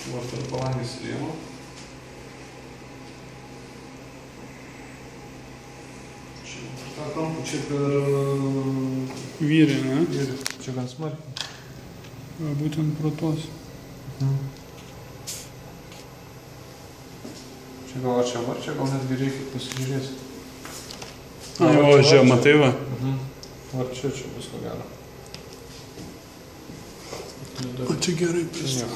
Va, per palangės rėmą. Čia per tą kampą, čia per... Vyrį, ne? Vyrį. Čia gan smarkiai. Va, būtent pro tuos. Čia gal čia var, čia gal netgi reikia pasižiūrėti. O, čia matai va? Var čia bus ko gero. O čia gerai prista.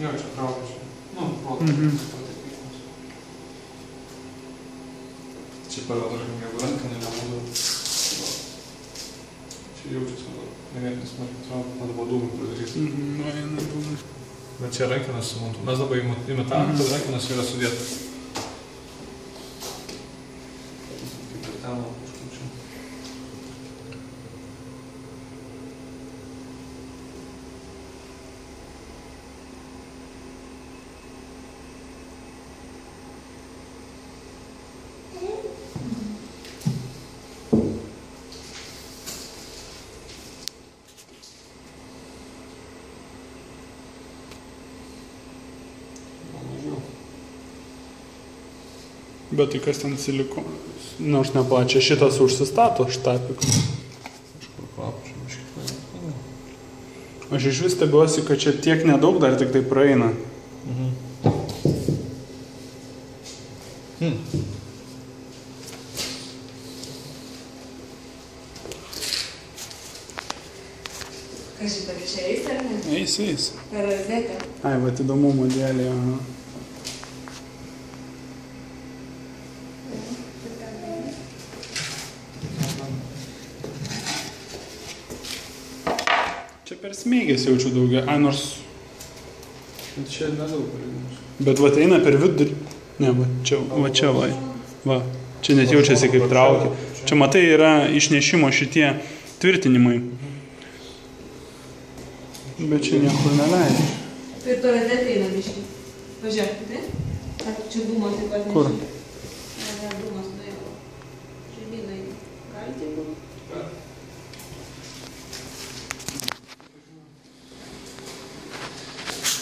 Jo, čia traukia čia. Nu, protas. Čia per dažnai jeigu rankinė nebūdų. Čia jaučiasi ganėtinai smarkiai traukia, man dabar dūmai pradarys. Va, eina dūmai. Bet čia rankinas sumontuoja. Mes dabar imitavom, kad rankinas yra sudėtas. Kaip ir ten užkaučiu. Bet tai kas ten silikonas? Nors neplačia, šitas užsistato štapikas. Kažkur papučiu, šitą. Aš iš vis stebiuosi, kad čia tiek nedaug dar tik tai praeina. Kas šitą čia eis ar ne? Eis. Per rozetę. Ai, va, įdomumo dėlį, aha. Čia per smėgės jaučiu daugia, ai nors... Čia nedaug palyginus. Bet va, eina per vidurį. Ne, va, čia, va. Čia net jaučiasi kaip traukia. Čia matai yra išnešimo šitie tvirtinimai. Bet čia niekur neleidžia. Per to rozetę eina biškį. Važiuok, tai? Ar čia dūmo taip pat nežinau? Kur? Ne, dūmo